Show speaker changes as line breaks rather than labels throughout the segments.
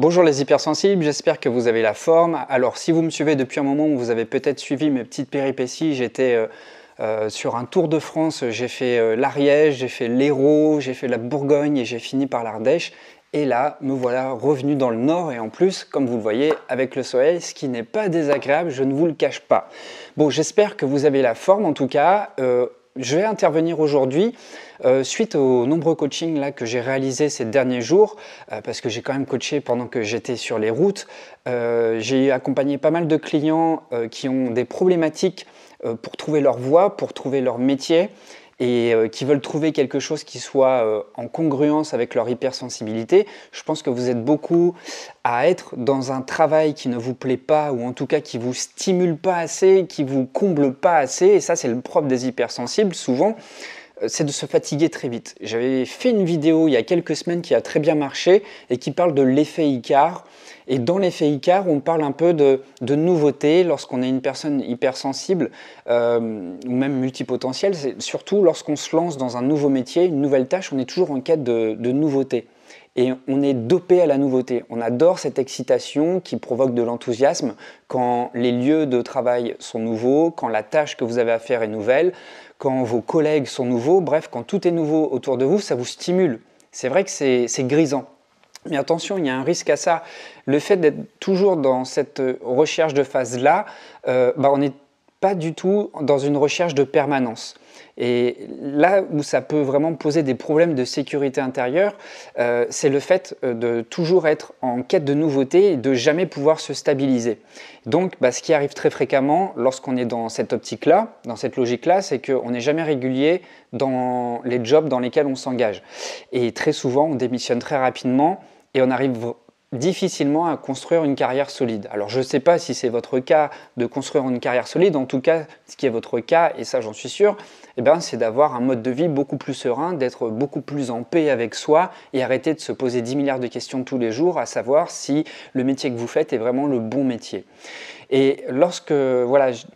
Bonjour les hypersensibles, j'espère que vous avez la forme. Alors si vous me suivez depuis un moment, vous avez peut-être suivi mes petites péripéties. J'étais sur un tour de France, j'ai fait l'Ariège, j'ai fait l'Hérault, j'ai fait la Bourgogne et j'ai fini par l'Ardèche. Et là, me voilà revenu dans le nord et en plus, comme vous le voyez, avec le soleil, ce qui n'est pas désagréable, je ne vous le cache pas. Bon, j'espère que vous avez la forme en tout cas. Je vais intervenir aujourd'hui suite aux nombreux coachings là, que j'ai réalisés ces derniers jours, parce que j'ai quand même coaché pendant que j'étais sur les routes. J'ai accompagné pas mal de clients qui ont des problématiques pour trouver leur voie, pour trouver leur métier, et qui veulent trouver quelque chose qui soit en congruence avec leur hypersensibilité. Je pense que vous êtes beaucoup à être dans un travail qui ne vous plaît pas, ou en tout cas qui ne vous stimule pas assez, qui ne vous comble pas assez, et ça c'est le propre des hypersensibles souvent, c'est de se fatiguer très vite. J'avais fait une vidéo il y a quelques semaines qui a très bien marché et qui parle de l'effet Icare. Et dans l'effet Icare, on parle un peu de nouveauté lorsqu'on est une personne hypersensible ou même multipotentielle. Surtout lorsqu'on se lance dans un nouveau métier, une nouvelle tâche, on est toujours en quête de nouveauté. Et on est dopé à la nouveauté. On adore cette excitation qui provoque de l'enthousiasme quand les lieux de travail sont nouveaux, quand la tâche que vous avez à faire est nouvelle, quand vos collègues sont nouveaux, bref, quand tout est nouveau autour de vous, ça vous stimule. C'est vrai que c'est grisant. Mais attention, il y a un risque à ça. Le fait d'être toujours dans cette recherche de phase-là, on n'est pas du tout dans une recherche de permanence. Et là où ça peut vraiment poser des problèmes de sécurité intérieure, c'est le fait de toujours être en quête de nouveauté et de jamais pouvoir se stabiliser. Donc, ce qui arrive très fréquemment lorsqu'on est dans cette optique-là, dans cette logique-là, c'est qu'on n'est jamais régulier dans les jobs dans lesquels on s'engage. Et très souvent, on démissionne très rapidement et on arrive difficilement à construire une carrière solide. Alors je ne sais pas si c'est votre cas de construire une carrière solide, en tout cas ce qui est votre cas, et ça j'en suis sûr, c'est d'avoir un mode de vie beaucoup plus serein, d'être beaucoup plus en paix avec soi et arrêter de se poser 10 milliards de questions tous les jours, à savoir si le métier que vous faites est vraiment le bon métier. Et lorsque,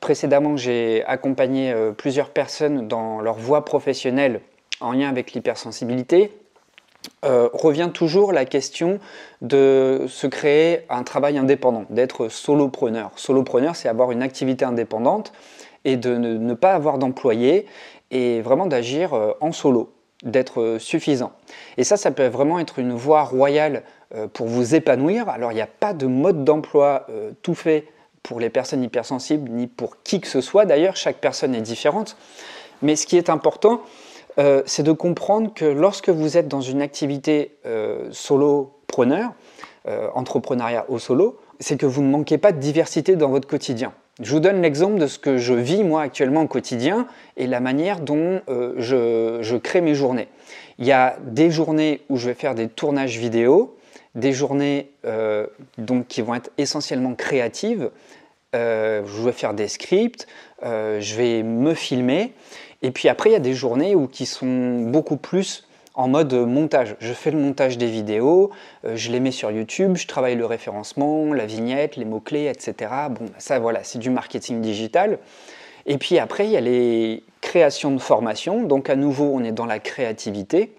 précédemment j'ai accompagné plusieurs personnes dans leur voie professionnelle en lien avec l'hypersensibilité, revient toujours la question de se créer un travail indépendant, d'être solopreneur. Solopreneur, c'est avoir une activité indépendante et de ne pas avoir d'employé et vraiment d'agir en solo, d'être suffisant. Et ça peut vraiment être une voie royale pour vous épanouir. Alors, il n'y a pas de mode d'emploi tout fait pour les personnes hypersensibles, ni pour qui que ce soit. D'ailleurs, chaque personne est différente. Mais ce qui est important, c'est de comprendre que lorsque vous êtes dans une activité solopreneur, entrepreneuriat au solo, c'est que vous ne manquez pas de diversité dans votre quotidien. Je vous donne l'exemple de ce que je vis moi actuellement au quotidien et la manière dont je crée mes journées. Il y a des journées où je vais faire des tournages vidéo, des journées qui vont être essentiellement créatives. Je vais faire des scripts, je vais me filmer. Et puis après, il y a des journées qui sont beaucoup plus en mode montage. Je fais le montage des vidéos, je les mets sur YouTube, je travaille le référencement, la vignette, les mots-clés, etc. Bon, ça voilà, c'est du marketing digital. Et puis après, il y a les créations de formation. Donc à nouveau, on est dans la créativité,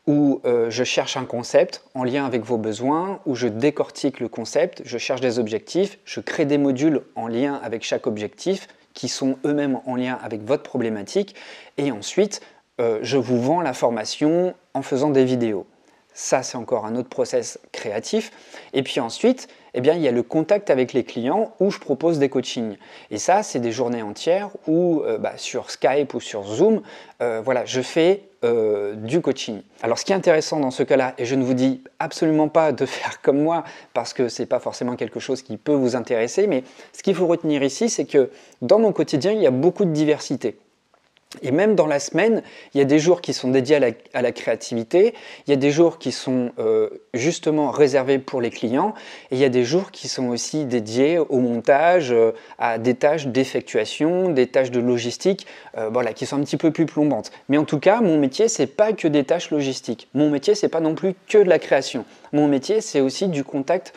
où je cherche un concept en lien avec vos besoins, où je décortique le concept, je cherche des objectifs, je crée des modules en lien avec chaque objectif, qui sont eux-mêmes en lien avec votre problématique, et ensuite je vous vends la formation en faisant des vidéos. Ça, c'est encore un autre process créatif. Et puis ensuite, il y a le contact avec les clients où je propose des coachings. Et ça, c'est des journées entières où sur Skype ou sur Zoom, je fais du coaching. Alors, ce qui est intéressant dans ce cas-là, et je ne vous dis absolument pas de faire comme moi, parce que ce n'est pas forcément quelque chose qui peut vous intéresser, mais ce qu'il faut retenir ici, c'est que dans mon quotidien, il y a beaucoup de diversité. Et même dans la semaine, il y a des jours qui sont dédiés à la créativité, il y a des jours qui sont justement réservés pour les clients, et il y a des jours qui sont aussi dédiés au montage, à des tâches d'effectuation, des tâches de logistique, qui sont un petit peu plus plombantes. Mais en tout cas, mon métier, c'est pas que des tâches logistiques. Mon métier, c'est pas non plus que de la création. Mon métier, c'est aussi du contact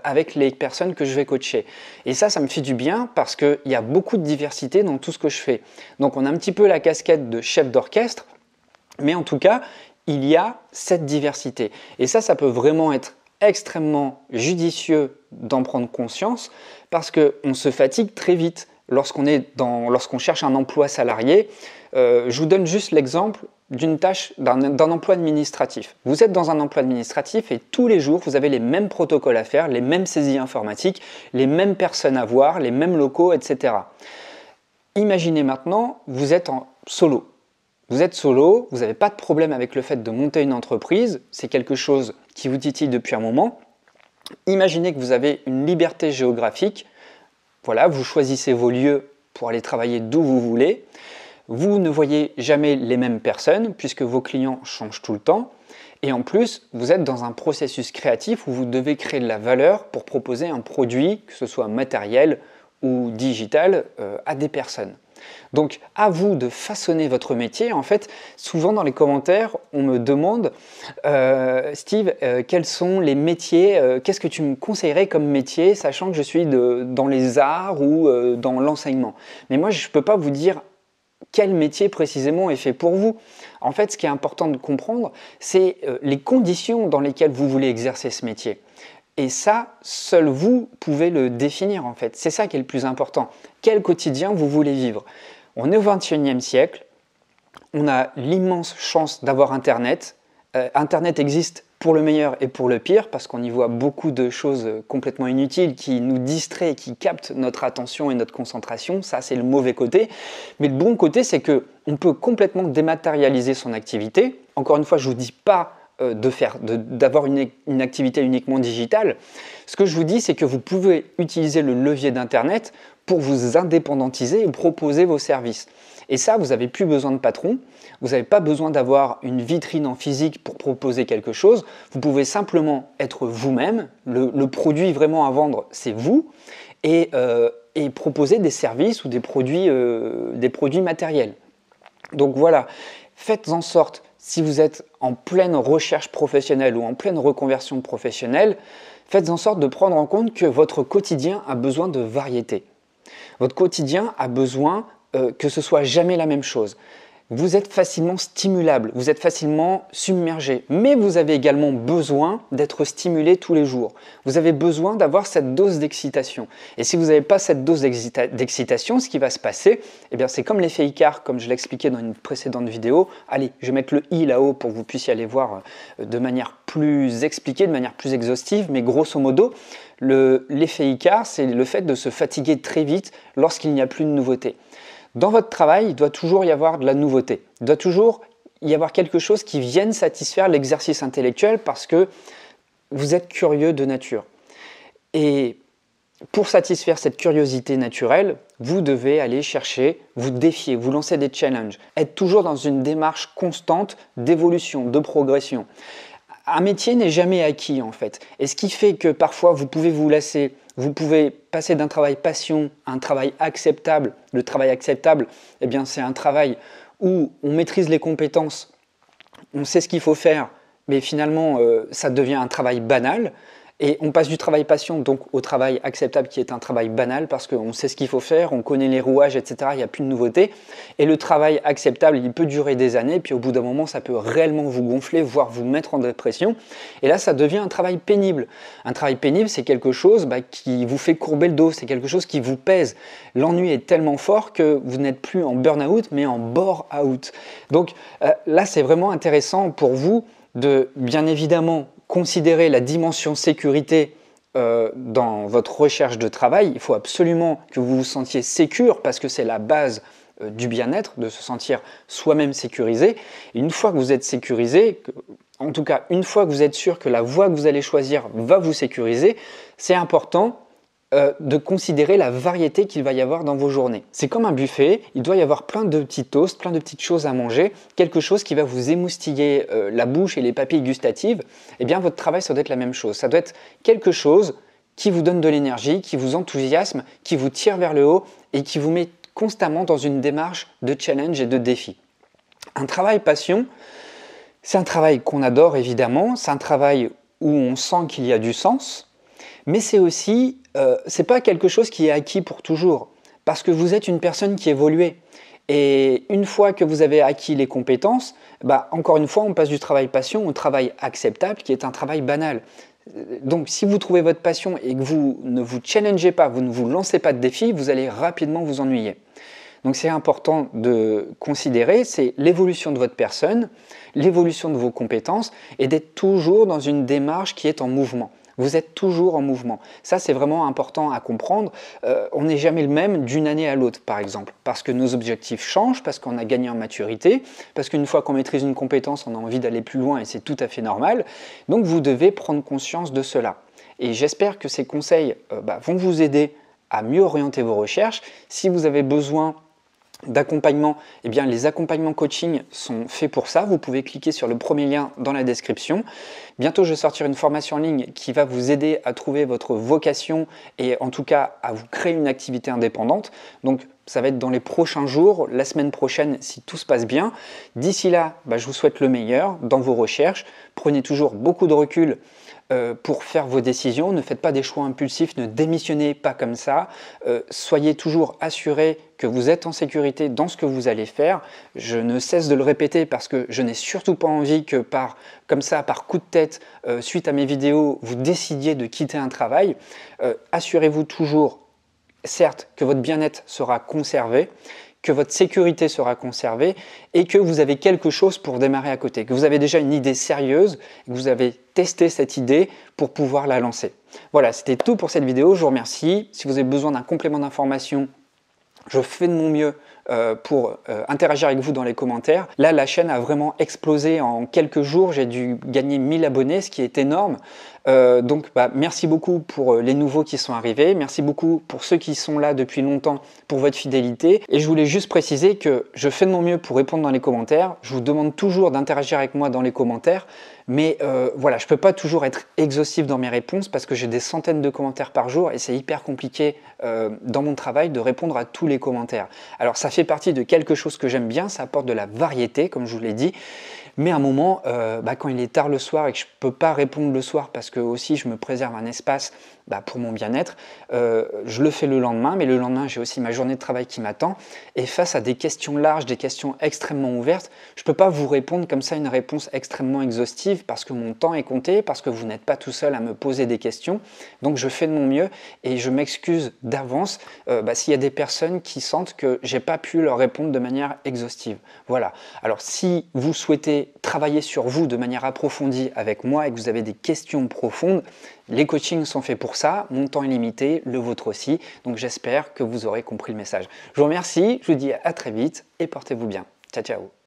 avec les personnes que je vais coacher. Et ça me fait du bien parce qu'il y a beaucoup de diversité dans tout ce que je fais. Donc on a un petit peu la casquette de chef d'orchestre, mais en tout cas, il y a cette diversité. Et ça peut vraiment être extrêmement judicieux d'en prendre conscience parce qu'on se fatigue très vite lorsqu'on cherche un emploi salarié. Je vous donne juste l'exemple d'une tâche, d'un emploi administratif. Vous êtes dans un emploi administratif et tous les jours, vous avez les mêmes protocoles à faire, les mêmes saisies informatiques, les mêmes personnes à voir, les mêmes locaux, etc. Imaginez maintenant, vous êtes en solo. Vous êtes solo, vous n'avez pas de problème avec le fait de monter une entreprise, c'est quelque chose qui vous titille depuis un moment. Imaginez que vous avez une liberté géographique, voilà, vous choisissez vos lieux pour aller travailler d'où vous voulez. Vous ne voyez jamais les mêmes personnes puisque vos clients changent tout le temps. Et en plus, vous êtes dans un processus créatif où vous devez créer de la valeur pour proposer un produit, que ce soit matériel ou digital, à des personnes. Donc, à vous de façonner votre métier. En fait, souvent dans les commentaires, on me demande Steve, quels sont les métiers, qu'est-ce que tu me conseillerais comme métier, sachant que je suis dans les arts ou dans l'enseignement. Mais moi, je ne peux pas vous dire quel métier précisément est fait pour vous. En fait, ce qui est important de comprendre, c'est les conditions dans lesquelles vous voulez exercer ce métier. Et ça, seul vous pouvez le définir en fait. C'est ça qui est le plus important. Quel quotidien vous voulez vivre? On est au XXIe siècle, on a l'immense chance d'avoir Internet. Internet existe pour le meilleur et pour le pire, parce qu'on y voit beaucoup de choses complètement inutiles qui nous distraient, qui captent notre attention et notre concentration. Ça, c'est le mauvais côté. Mais le bon côté, c'est qu'on peut complètement dématérialiser son activité. Encore une fois, je ne vous dis pas d'avoir une activité uniquement digitale. Ce que je vous dis, c'est que vous pouvez utiliser le levier d'Internet pour vous indépendantiser et proposer vos services. Et ça, vous n'avez plus besoin de patron, vous n'avez pas besoin d'avoir une vitrine en physique pour proposer quelque chose, vous pouvez simplement être vous-même, le produit vraiment à vendre, c'est vous, et proposer des services ou des produits matériels. Donc voilà, faites en sorte, si vous êtes en pleine recherche professionnelle ou en pleine reconversion professionnelle, faites en sorte de prendre en compte que votre quotidien a besoin de variété. Votre quotidien a besoin que ce soit jamais la même chose. Vous êtes facilement stimulable, vous êtes facilement submergé, mais vous avez également besoin d'être stimulé tous les jours. Vous avez besoin d'avoir cette dose d'excitation. Et si vous n'avez pas cette dose d'excitation, ce qui va se passer, eh bien c'est comme l'effet Icare, comme je l'expliquais dans une précédente vidéo. Allez, je vais mettre le i là-haut pour que vous puissiez aller voir de manière plus expliquée, de manière plus exhaustive, mais grosso modo, l'effet Icare, c'est le fait de se fatiguer très vite lorsqu'il n'y a plus de nouveauté. Dans votre travail, il doit toujours y avoir de la nouveauté. Il doit toujours y avoir quelque chose qui vienne satisfaire l'exercice intellectuel parce que vous êtes curieux de nature. Et pour satisfaire cette curiosité naturelle, vous devez aller chercher, vous défier, vous lancer des challenges, être toujours dans une démarche constante d'évolution, de progression. Un métier n'est jamais acquis en fait. Et ce qui fait que parfois vous pouvez vous lasser, vous pouvez passer d'un travail passion à un travail acceptable. Le travail acceptable, eh bien, c'est un travail où on maîtrise les compétences, on sait ce qu'il faut faire, mais finalement ça devient un travail banal. Et on passe du travail passion donc au travail acceptable qui est un travail banal parce qu'on sait ce qu'il faut faire, on connaît les rouages, etc. Il n'y a plus de nouveauté. Et le travail acceptable, il peut durer des années, puis au bout d'un moment, ça peut réellement vous gonfler, voire vous mettre en dépression. Et là, ça devient un travail pénible. Un travail pénible, c'est quelque chose qui vous fait courber le dos, c'est quelque chose qui vous pèse. L'ennui est tellement fort que vous n'êtes plus en burn-out, mais en bore-out. Donc là, c'est vraiment intéressant pour vous de, bien évidemment, considérer la dimension sécurité dans votre recherche de travail. Il faut absolument que vous vous sentiez sécure parce que c'est la base du bien-être, de se sentir soi-même sécurisé. Et une fois que vous êtes sécurisé, en tout cas une fois que vous êtes sûr que la voie que vous allez choisir va vous sécuriser, c'est important de considérer la variété qu'il va y avoir dans vos journées. C'est comme un buffet, il doit y avoir plein de petits toasts, plein de petites choses à manger, quelque chose qui va vous émoustiller la bouche et les papilles gustatives. Eh bien, votre travail, ça doit être la même chose. Ça doit être quelque chose qui vous donne de l'énergie, qui vous enthousiasme, qui vous tire vers le haut et qui vous met constamment dans une démarche de challenge et de défi. Un travail passion, c'est un travail qu'on adore évidemment, c'est un travail où on sent qu'il y a du sens, mais c'est aussi, c'est pas quelque chose qui est acquis pour toujours, parce que vous êtes une personne qui évolue. Et une fois que vous avez acquis les compétences, encore une fois, on passe du travail passion au travail acceptable, qui est un travail banal. Donc si vous trouvez votre passion et que vous ne vous challengez pas, vous ne vous lancez pas de défis, vous allez rapidement vous ennuyer. Donc c'est important de considérer, c'est l'évolution de votre personne, l'évolution de vos compétences et d'être toujours dans une démarche qui est en mouvement. Vous êtes toujours en mouvement. Ça, c'est vraiment important à comprendre. On n'est jamais le même d'une année à l'autre, par exemple, parce que nos objectifs changent, parce qu'on a gagné en maturité, parce qu'une fois qu'on maîtrise une compétence, on a envie d'aller plus loin et c'est tout à fait normal. Donc, vous devez prendre conscience de cela. Et j'espère que ces conseils vont vous aider à mieux orienter vos recherches. Si vous avez besoin d'accompagnement, eh bien les accompagnements coaching sont faits pour ça. Vous pouvez cliquer sur le premier lien dans la description. Bientôt, je vais sortir une formation en ligne qui va vous aider à trouver votre vocation et en tout cas à vous créer une activité indépendante. Donc, ça va être dans les prochains jours, la semaine prochaine si tout se passe bien. D'ici là, je vous souhaite le meilleur dans vos recherches. Prenez toujours beaucoup de recul pour faire vos décisions. Ne faites pas des choix impulsifs, ne démissionnez pas comme ça. Soyez toujours assurés que vous êtes en sécurité dans ce que vous allez faire. Je ne cesse de le répéter parce que je n'ai surtout pas envie que comme ça, par coup de tête, suite à mes vidéos, vous décidiez de quitter un travail. Assurez-vous toujours, certes, que votre bien-être sera conservé, que votre sécurité sera conservée et que vous avez quelque chose pour démarrer à côté, que vous avez déjà une idée sérieuse, que vous avez testé cette idée pour pouvoir la lancer. Voilà, c'était tout pour cette vidéo. Je vous remercie. Si vous avez besoin d'un complément d'information, je fais de mon mieux pour interagir avec vous dans les commentaires. Là, la chaîne a vraiment explosé en quelques jours. J'ai dû gagner 1000 abonnés, ce qui est énorme. Donc, merci beaucoup pour les nouveaux qui sont arrivés. Merci beaucoup pour ceux qui sont là depuis longtemps pour votre fidélité. Et je voulais juste préciser que je fais de mon mieux pour répondre dans les commentaires. Je vous demande toujours d'interagir avec moi dans les commentaires. Mais voilà, je ne peux pas toujours être exhaustif dans mes réponses parce que j'ai des centaines de commentaires par jour et c'est hyper compliqué dans mon travail de répondre à tous les commentaires. Alors ça fait partie de quelque chose que j'aime bien, ça apporte de la variété comme je vous l'ai dit. Mais à un moment, quand il est tard le soir et que je ne peux pas répondre le soir parce que aussi je me préserve un espace pour mon bien-être, je le fais le lendemain, mais le lendemain j'ai aussi ma journée de travail qui m'attend et face à des questions larges, des questions extrêmement ouvertes, je ne peux pas vous répondre comme ça une réponse extrêmement exhaustive parce que mon temps est compté, parce que vous n'êtes pas tout seul à me poser des questions, donc je fais de mon mieux et je m'excuse d'avance s'il y a des personnes qui sentent que j'ai pas pu leur répondre de manière exhaustive. Voilà, alors si vous souhaitez travailler sur vous de manière approfondie avec moi et que vous avez des questions profondes, les coachings sont faits pour ça, mon temps est limité, le vôtre aussi, donc j'espère que vous aurez compris le message. Je vous remercie, je vous dis à très vite et portez-vous bien. Ciao, ciao.